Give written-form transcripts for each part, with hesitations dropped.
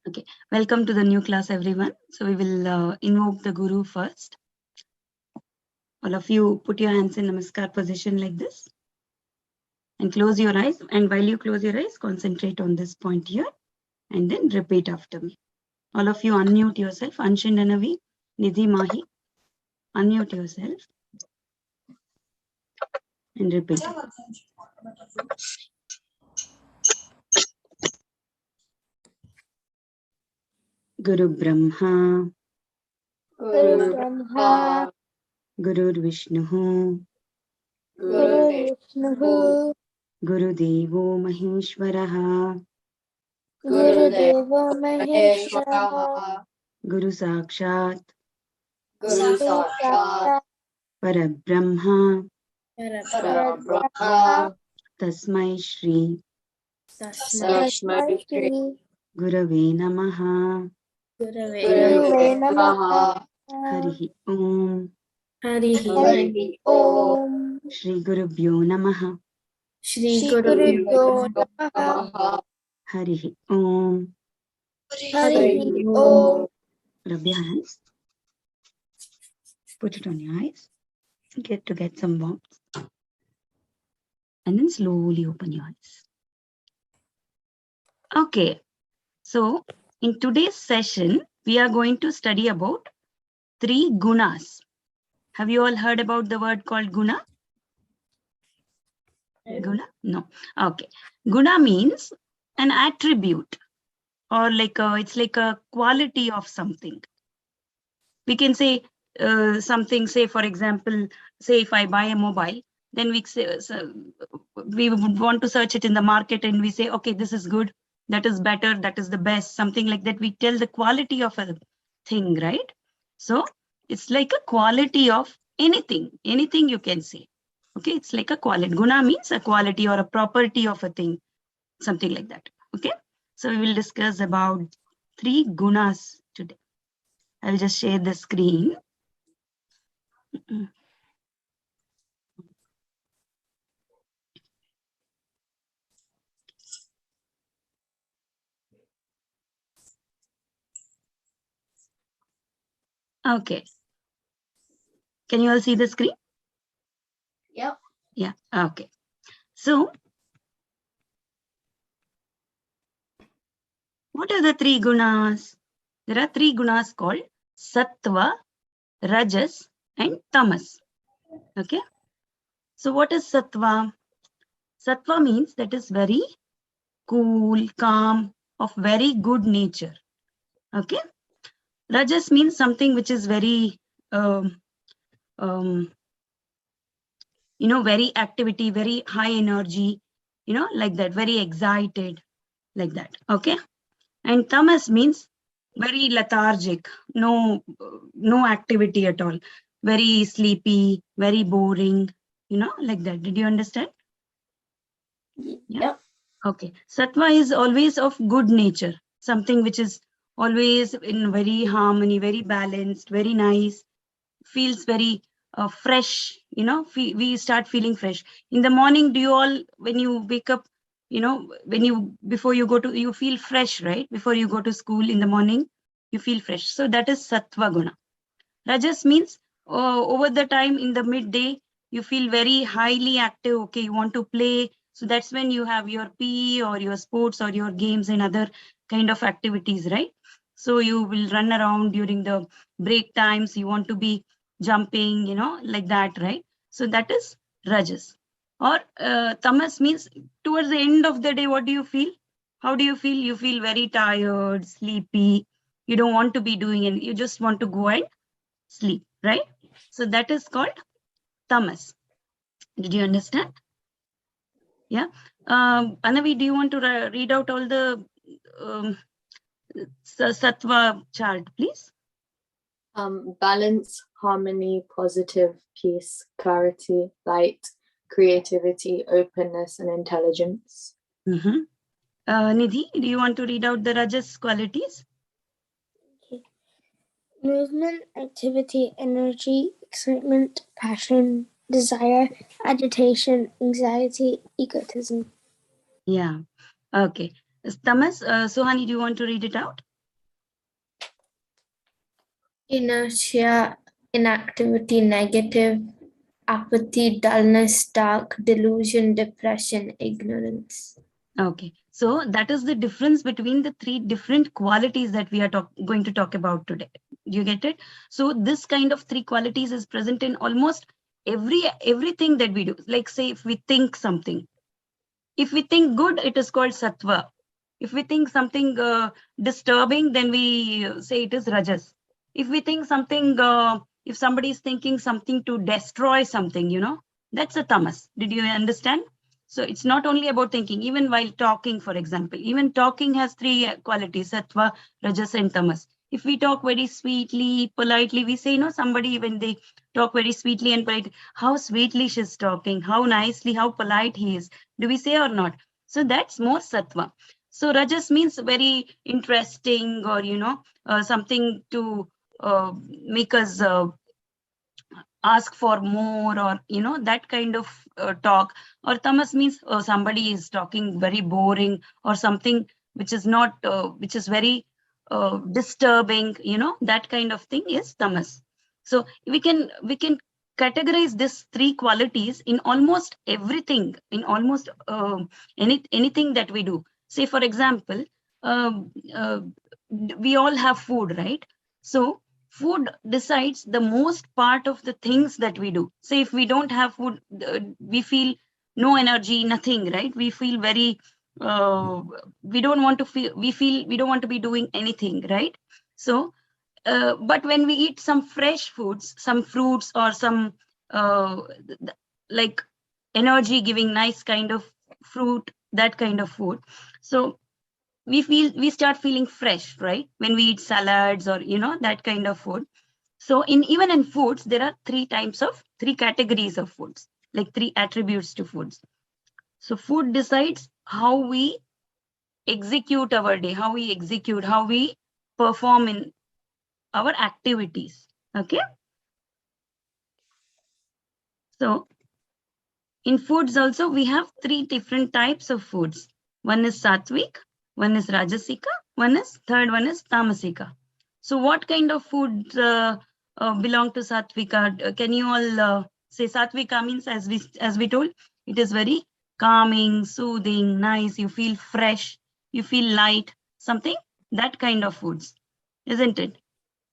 Okay, welcome to the new class, everyone. So we will invoke the Guru first. All of you put your hands in Namaskar position like this and close your eyes. And while you close your eyes, concentrate on this point here and then repeat after me. All of you unmute yourself. Anshin Danavi, Nidhi Mahi, unmute yourself and repeat. Guru Brahma, Guru Brahma, Guru Vishnu, Guru Vishnu, Guru Devo Maheshwaraha, Guru Deva Maheshwara, Guru Sakshat, Guru Sakshat, Parabrahma, Parabrahma, Tasmai Shri Tasmai Shri Gurave Namaha. Gurave Namaha, Harihi Om. Harihi Om, Shri Gurubhyo Namaha. Shri Gurubhyo Namaha, Harihi Om. Harihi Om. Rub your hands. Put it on your eyes. Get some warmth. And then slowly open your eyes. Okay. So in today's session, we are going to study about 3 gunas. Have you all heard about the word called guna? Guna? No. Okay. Guna means an attribute or it's like a quality of something. We can say something, say for example, say if I buy a mobile, then we say, we would want to search it in the market and we say, okay, this is good, that is better, that is the best, something like that. We tell the quality of a thing, right? So it's like a quality of anything you can say. Okay, it's like a quality. Guna means a quality or a property of a thing, something like that. Okay, so we will discuss about 3 gunas today. I'll just share the screen. Okay. Can you all see the screen? Yep. Yeah. Okay. So, what are the 3 gunas? There are 3 gunas called Satwa, Rajas, and Tamas. Okay. So, what is Satwa? Satwa means that is very cool, calm, of very good nature. Okay. Rajas means something which is very, very activity, very high energy, like that, very excited, like that. Okay. And tamas means very lethargic, no activity at all, very sleepy, very boring, like that. Did you understand? Yeah. Yep. Okay. Satwa is always of good nature, something which is always in very harmony, very balanced, very nice, feels very fresh, we start feeling fresh. In the morning, do you all, when you wake up, before you go to, you feel fresh, right? Before you go to school in the morning, you feel fresh. So that is Sattva guna. Rajas means over the time in the midday, you feel very highly active. Okay, you want to play. So that's when you have your PE or your sports or your games and other kind of activities, right? So you will run around during the break times. You want to be jumping, like that, right? So that is Rajas. Or Tamas means towards the end of the day, what do you feel? How do you feel? You feel very tired, sleepy. You don't want to be doing it. You just want to go and sleep, right? So that is called tamas. Did you understand? Yeah. Anavi, do you want to read out all the Sattva chart, please? Balance, harmony, positive, peace, clarity, light, creativity, openness, and intelligence. Nidhi, do you want to read out the Rajas qualities? Okay. Movement, activity, energy, excitement, passion, desire, agitation, anxiety, egotism. Yeah. Okay. Tamas, Suhani, do you want to read it out? Inertia, inactivity, negative, apathy, dullness, dark, delusion, depression, ignorance. Okay, so that is the difference between the three different qualities that we are going to talk about today. Do you get it? So this kind of three qualities is present in almost everything that we do. Like say if we think something, if we think good, it is called Satwa. If we think something disturbing, then we say it is Rajas. If we think something, if somebody is thinking something to destroy something, that's a Tamas. Did you understand? So it's not only about thinking, even while talking, for example, even talking has three qualities, Sattva, Rajas, and Tamas. If we talk very sweetly, politely, we say, somebody when they talk very sweetly and politely, how sweetly she's talking, how nicely, how polite he is. Do we say or not? So that's more Sattva. So Rajas means very interesting or, something to make us ask for more or that kind of talk. Or Tamas means somebody is talking very boring or something which is not which is very disturbing, that kind of thing is Tamas. So we can categorize these three qualities in almost everything, in almost anything that we do. Say for example, um, uh, we all have food, right? So food decides the most part of the things that we do. Say if we don't have food, we feel no energy, nothing, right? We feel very we don't want to feel, we don't want to be doing anything, right? So but when we eat some fresh foods, some fruits or some like energy giving nice kind of fruit, that kind of food, so we start feeling fresh, right? When we eat salads or that kind of food. So even in foods, there are three categories of foods, like three attributes to foods. So food decides how we execute our day, how we perform in our activities. Okay. So in foods also, we have three different types of foods. One is sattvic, one is rajasika, third one is tamasika. So what kind of food belong to sattvika? Can you all say sattvika means, as we told, it is very calming, soothing, nice. You feel fresh, you feel light, something, that kind of foods, isn't it?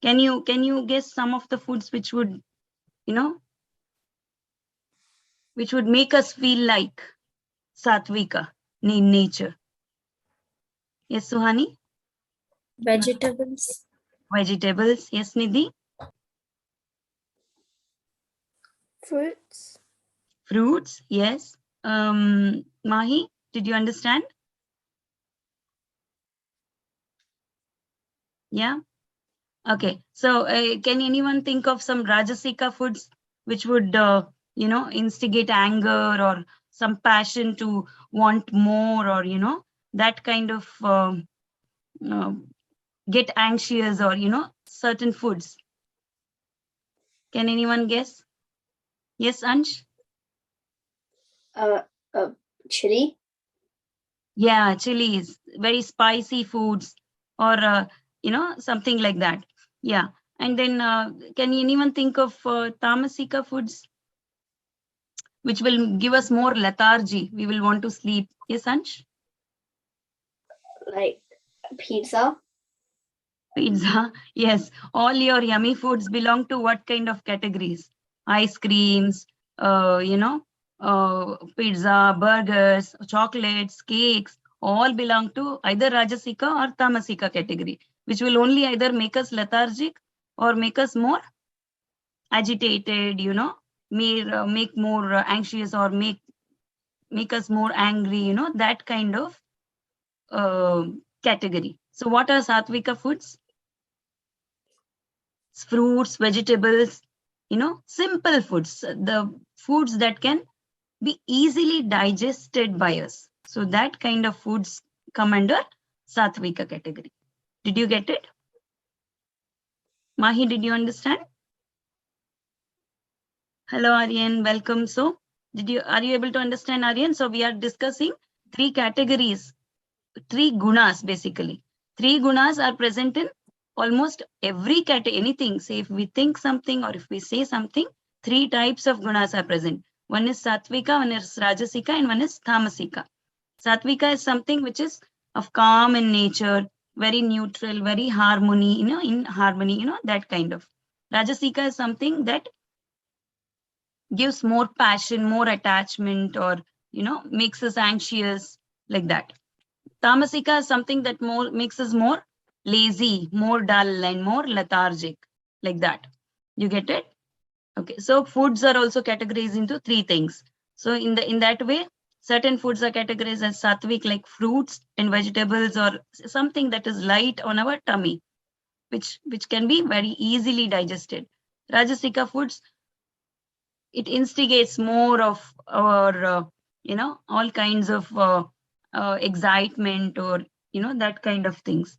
Can you guess some of the foods which would, which would make us feel like Sattvika in nature? Yes, Suhani? Vegetables. Vegetables. Yes, Nidhi? Fruits. Fruits. Yes. Mahi, did you understand? Yeah. Okay. So can anyone think of some Rajasika foods which would, instigate anger or some passion to want more, or, that kind of uh, get anxious, or, certain foods? Can anyone guess? Yes, Ansh? Uh, chili. Yeah, chilies, very spicy foods, or something like that. Yeah. And then can anyone think of tamasika foods which will give us more lethargy? We will want to sleep. Yes, Ansh? Like pizza. Pizza. Yes. All your yummy foods belong to what kind of categories? Ice creams, pizza, burgers, chocolates, cakes, all belong to either Rajasika or Tamasika category, which will only either make us lethargic or make us more agitated, make more anxious, or make us more angry, that kind of category. So what are Satvika foods? Fruits, vegetables, simple foods, the foods that can be easily digested by us. So that kind of foods come under Satvika category. Did you get it? Mahi, did you understand? Hello, Aryan, welcome. So are you able to understand, Aryan? So we are discussing three categories, three gunas basically. Three gunas are present in almost every category, anything, say if we think something or if we say something, 3 types of gunas are present. One is sattvika, one is rajasika, and one is tamasika. Sattvika is something which is of calm in nature, very neutral, very harmony, in harmony, that kind of. Rajasika is something that gives more passion, more attachment, or, makes us anxious, like that. Tamasika is something that more makes us more lazy, more dull, and more lethargic, like that. You get it? Okay. So foods are also categorized into 3 things. So in that way, certain foods are categorized as sattvic, like fruits and vegetables, or something that is light on our tummy, which can be very easily digested. Rajasika foods, it instigates more of our, all kinds of excitement, or, that kind of things.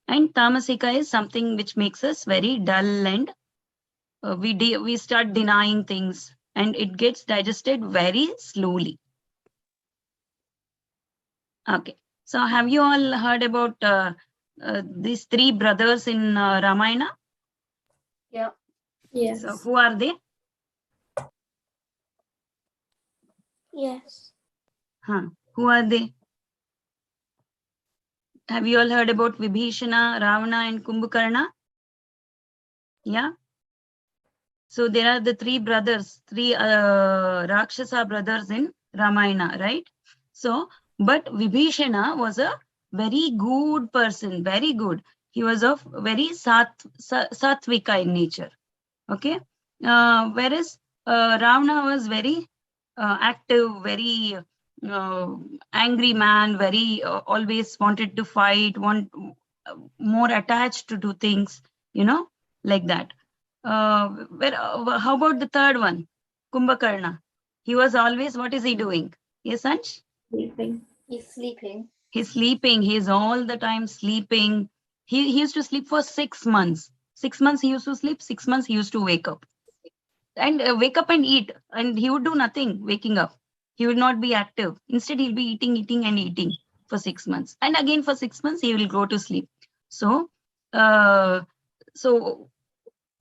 And tamasika is something which makes us very dull, and we start denying things, and it gets digested very slowly. Okay. So have you all heard about these 3 brothers in Ramayana? Yeah. Yes. So who are they? Yes. Who are they? Have you all heard about Vibhishana, Ravana, and Kumbhakarna? Yeah. So there are the 3 brothers, 3 Rakshasa brothers in Ramayana, right? So, but Vibhishana was a very good person, very good. He was of very sattvika in nature. Okay. Whereas Ravana was very active, very angry man, very always wanted to fight, more attached to do things, like that. How about the third one, Kumbhakarna? He was always, what is he doing? Yes, Ansh? Sleeping. He's sleeping. He's sleeping. He's all the time sleeping. He used to sleep for 6 months. 6 months he used to sleep. 6 months he used to wake up. And wake up and eat. And he would do nothing waking up. He would not be active. Instead, he'll be eating and eating for 6 months. And again for 6 months, he will go to sleep. So, so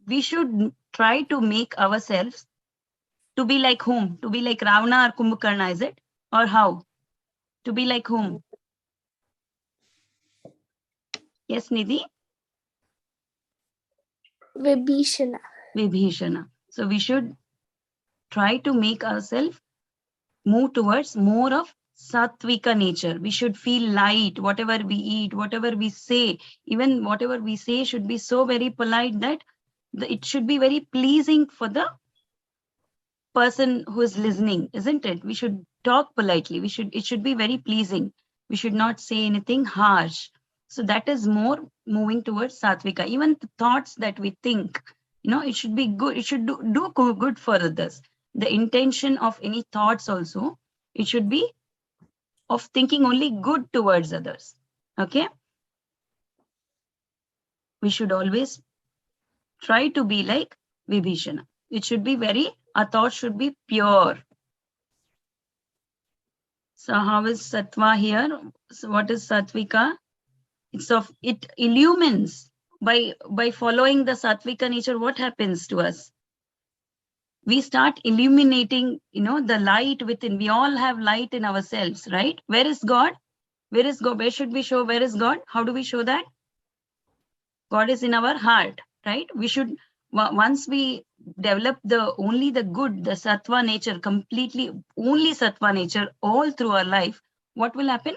we should try to make ourselves to be like whom? To be like Ravana or Kumbhakarna, is it? Or how? To be like whom? Yes, Nidhi? Vibhishana. Vibhishana. So we should try to make ourselves move towards more of sattvika nature. We should feel light, whatever we eat, whatever we say, even whatever we say should be so very polite that it should be very pleasing for the person who is listening, isn't it? We should talk politely. It should be very pleasing. We should not say anything harsh. So that is more moving towards sattvika. Even the thoughts that we think, it should be good. It should do good for others. The intention of any thoughts also, it should be of thinking only good towards others. Okay. We should always try to be like Vibhishana. It should be our thoughts should be pure. So how is Satwa here? So what is Sattvika? It illumines. By following the Sattvika nature, what happens to us? We start illuminating, the light within. We all have light in ourselves, right? Where is God? Where is God? Where should we show? Where is God? How do we show that? God is in our heart, right? We should, once we develop only the good, the Sattva nature, completely only Sattva nature all through our life, what will happen?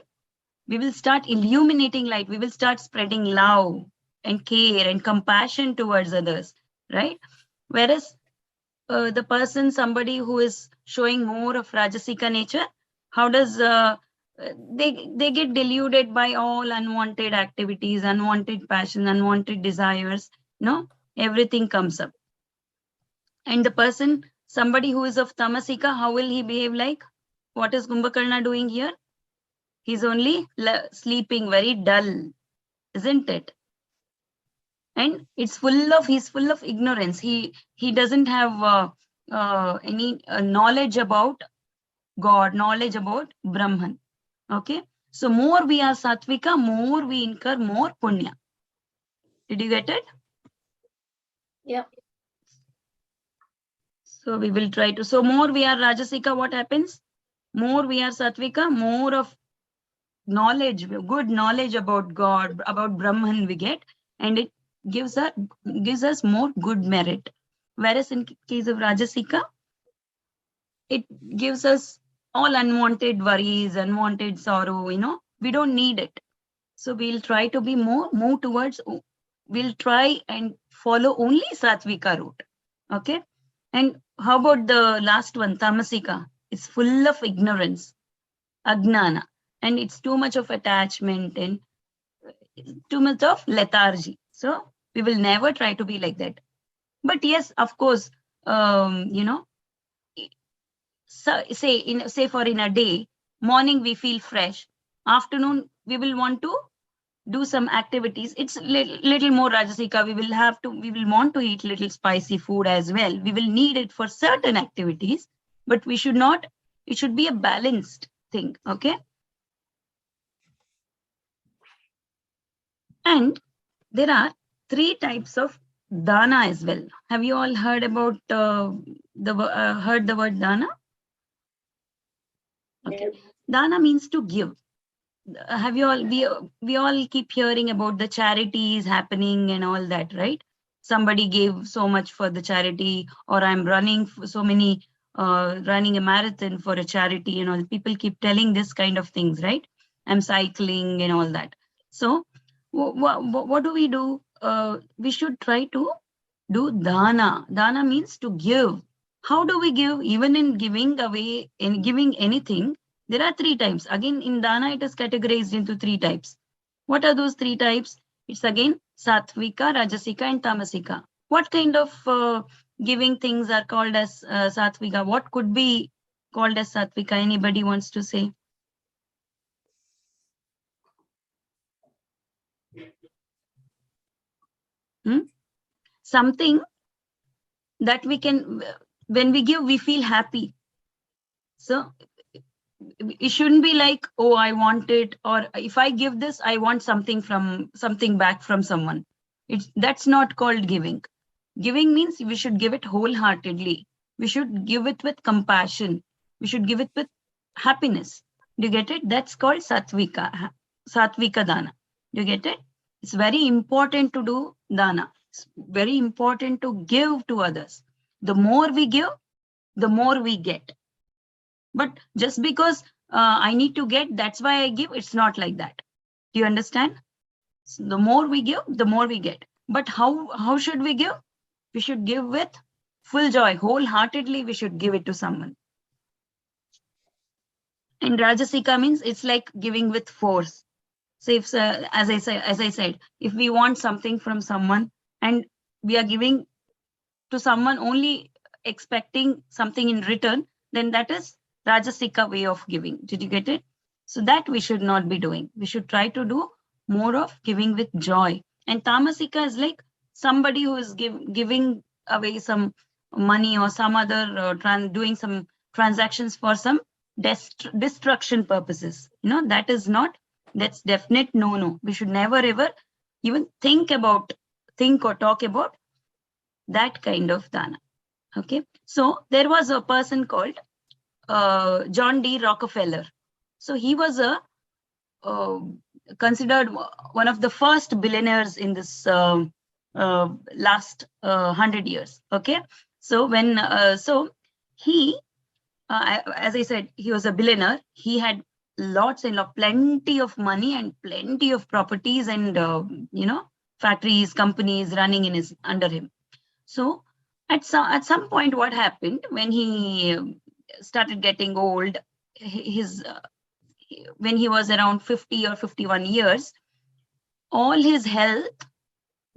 We will start illuminating light. We will start spreading love and care and compassion towards others, right? Whereas the person, somebody who is showing more of Rajasika nature, how does they get deluded by all unwanted activities, unwanted passion, unwanted desires, everything comes up. And the person, somebody who is of Tamasika, how will he behave like? What is Kumbhakarna doing here? He's only sleeping, very dull, isn't it? And he's full of ignorance. He doesn't have any knowledge about God, knowledge about Brahman. Okay. So more we are Sattvika, more we incur more punya. Did you get it? Yeah. So we will try to. So more we are Rajasika, what happens? More we are Satvika, more of knowledge, good knowledge about God, about Brahman we get, and it gives us more good merit. Whereas in case of Rajasika, it gives us all unwanted worries, unwanted sorrow, we don't need it. So we'll try to be move towards, we'll try and follow only Satvika route. Okay. And how about the last one, Tamasika? It's full of ignorance, Agnana, and it's too much of attachment and too much of lethargy. So we will never try to be like that. But yes, of course, so say for in a day, morning we feel fresh, afternoon we will want to do some activities. It's little more Rajasika. We will want to eat little spicy food as well. We will need it for certain activities, but we should not, it should be a balanced thing. Okay. And there are 3 types of dana as well. Have you all heard about heard the word dana? Okay. Dana means to give. Have you all, we all keep hearing about the charities happening and all that, right? Somebody gave so much for the charity, or I'm running so many, running a marathon for a charity, people keep telling this kind of things, right? I'm cycling and all that. So what do we do? We should try to do dana. Dana means to give. How do we give? Even in giving away, in giving anything, there are 3 types. Again, in Dana, it is categorized into 3 types. What are those 3 types? It's again Satvika, Rajasika, and Tamasika. What kind of giving things are called as Satvika? What could be called as Satvika? Anybody wants to say? Something that we can, when we give, we feel happy. So it shouldn't be like, oh, I want it, or if I give this, I want something back from someone. That's not called giving. Giving means we should give it wholeheartedly. We should give it with compassion. We should give it with happiness. Do you get it? That's called Satvika Dana. Do you get it? It's very important to do Dana. It's very important to give to others. The more we give, the more we get. But just because I need to get, that's why I give, it's not like that. Do you understand? So the more we give, the more we get. But how should we give? We should give with full joy, wholeheartedly we should give it to someone. And Rajasika means it's like giving with force. So if, as I said, if we want something from someone and we are giving to someone only expecting something in return, then that is Rajasika way of giving. Did you get it? So that we should not be doing. We should try to do more of giving with joy. And Tamasika is like somebody who is giving away some money or some other doing some transactions for some destruction purposes. That's definite no. We should never ever even think or talk about that kind of dana. Okay. So there was a person called John D. Rockefeller. So he was considered one of the first billionaires in this last 100 years. Okay. So he, as I said, he was a billionaire. He had plenty of money and plenty of properties and, factories, companies running under him. So at some point, what happened when he started getting old, when he was around 50 or 51 years, all his health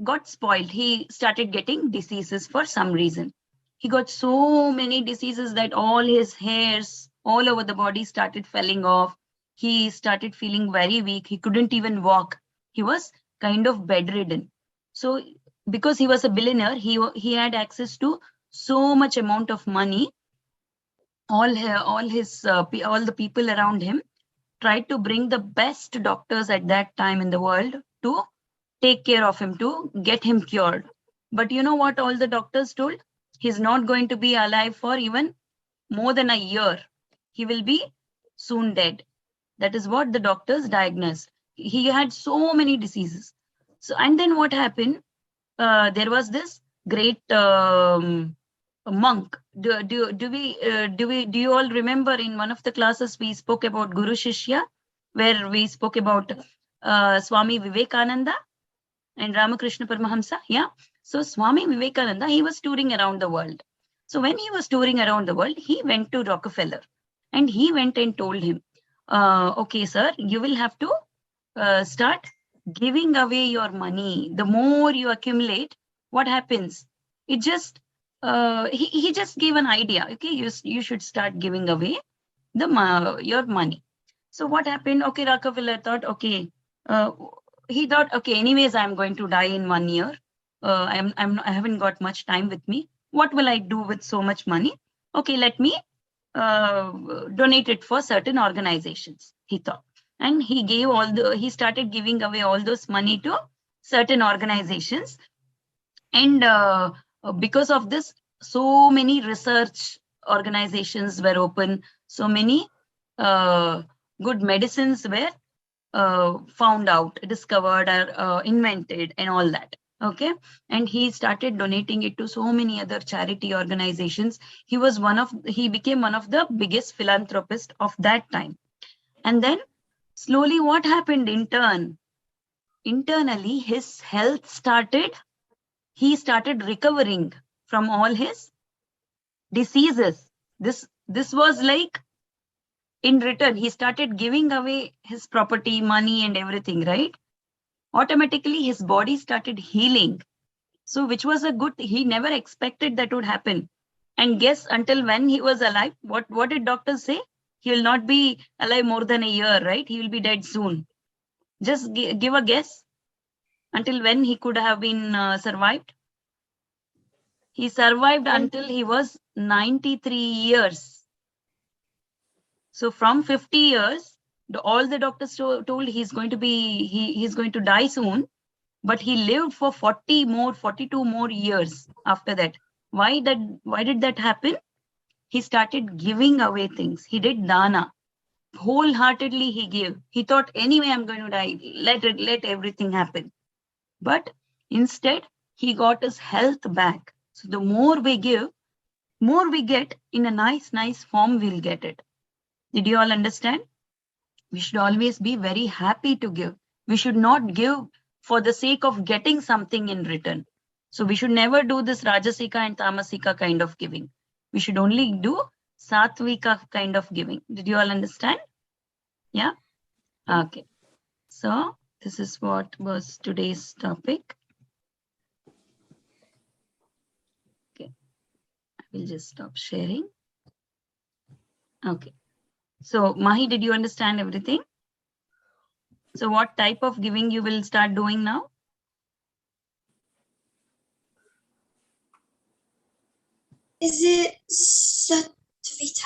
got spoiled. He started getting diseases for some reason. He got so many diseases that all his hairs all over the body started falling off. He started feeling very weak. He couldn't even walk. He was kind of bedridden. So because he was a billionaire, he had access to so much amount of money. All the people around him tried to bring the best doctors at that time in the world to take care of him, to get him cured. But you know what all the doctors told? He's not going to be alive for even more than a year. He will be soon dead. That is what the doctors diagnosed. He had so many diseases. So, and then what happened? There was this great monk. Do you all remember in one of the classes we spoke about Guru Shishya, where we spoke about Swami Vivekananda and Ramakrishna Paramahamsa? Yeah. So Swami Vivekananda, he was touring around the world. So when he was touring around the world, he went to Rockefeller and he went and told him, okay, sir, you will have to start giving away your money. The more you accumulate, what happens? It just, he just gave an idea. Okay, you should start giving away your money. So what happened? Okay, Rockefeller thought, okay, he thought, okay, anyways, I'm going to die in 1 year. I haven't got much time with me. What will I do with so much money? Okay, let me donate it for certain organizations, he thought. And he started giving away all those money to certain organizations. And because of this, so many research organizations were open, so many good medicines were found out, discovered, or invented, and all that. Okay, and he started donating it to so many other charity organizations. He became one of the biggest philanthropists of that time. And then slowly, what happened internally, his health he started recovering from all his diseases. This was like, in return, he started giving away his property, money, and everything, right? Automatically, his body started healing. So, which was a good, he never expected that would happen. And guess, until when he was alive, what did doctors say? He will not be alive more than a year, right? He will be dead soon. Just give a guess. Until when he could have been survived? He survived until he was 93 years. So from 50 years, all the doctors told he's going to die soon, but he lived for 42 more years after that. Why did that happen? He started giving away things. He did Dhana. Wholeheartedly he gave. He thought, anyway, I'm going to die. Let everything happen. But instead, he got his health back. So the more we give, more we get. In a nice form, we'll get it. Did you all understand? We should always be very happy to give. We should not give for the sake of getting something in return. So we should never do this Rajasika and Tamasika kind of giving. We should only do Satvika kind of giving. Did you all understand? Yeah? Okay. So this is what was today's topic. Okay. I will just stop sharing. Okay. So Mahi, did you understand everything? So what type of giving you will start doing now? Is it Satvita?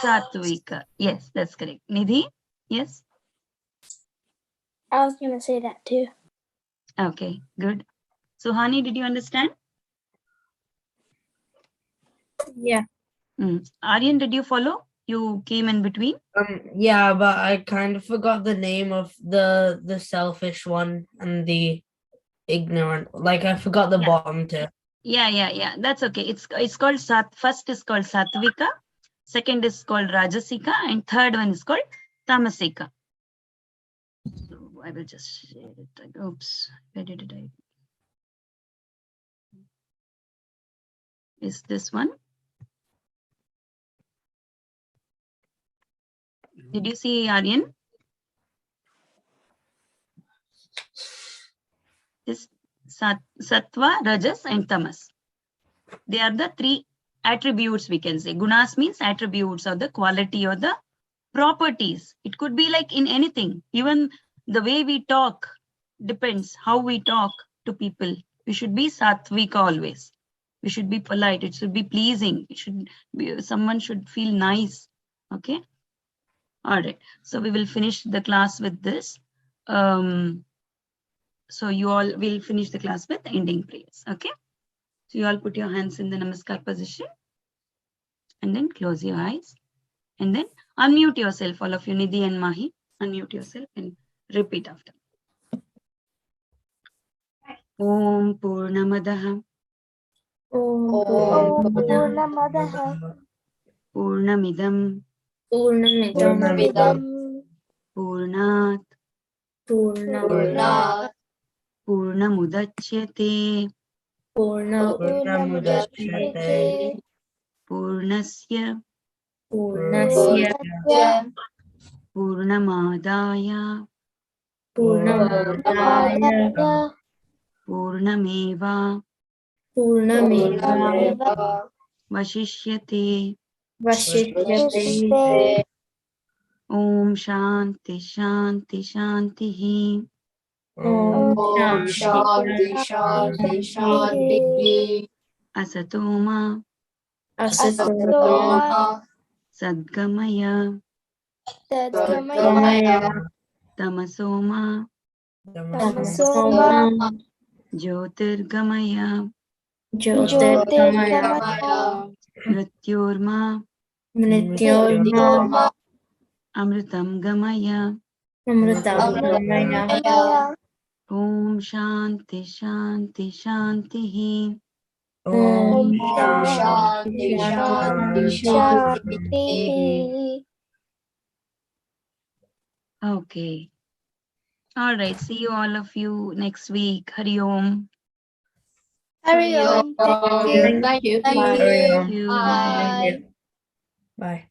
Satvika. Yes, that's correct. Nidhi? Yes? I was going to say that too. Okay, good. Suhani, did you understand? Yeah. Aryan, did you follow? You came in between? Yeah, but I kind of forgot the name of the selfish one and the ignorant. Like I forgot the bottom two. Yeah. That's okay. It's called first is called Satvika, second is called Rajasika, and third one is called Tamasika. So I will just share it. Oops, where did I? Is this one? Did you see, Aryan? This Satwa, Rajas, and Tamas. They are the three attributes, we can say. Gunas means attributes or the quality or the properties. It could be like in anything. Even the way we talk depends how we talk to people. We should be Satvika always. We should be polite. It should be pleasing. It should be, someone should feel nice. Okay. All right. So we will finish the class with this. So you all will finish the class with ending prayers. Okay. So you all put your hands in the namaskar position and then close your eyes and then unmute yourself. All of you, Nidhi and Mahi, unmute yourself and repeat after. Om Purnamadaha Purnamadaha Purnamidam Purnamidam Purnat Purnat Purnamudachyate Purnamudachyate Purnasya Purnasya Purnamadaya Purnamadaya Purnameva Purnameva Vashishyate. Vashishyate. Om Shanti Shanti Shanti. Om Shanti Shanti Asatoma Asatoma Sadgamaya Sadgamaya Tamasoma Tamasoma Jyotirgamaya Jyotirgamaya Mrityorma Mrityorma Amritam Gamaya. Amritamaya. Om Shanti Shanti Shanti. Om Shanti Shanti. Okay. All right. See you all of you next week. Hari Om. Hari Om. Thank you. Thank you. Thank you. Bye. Bye.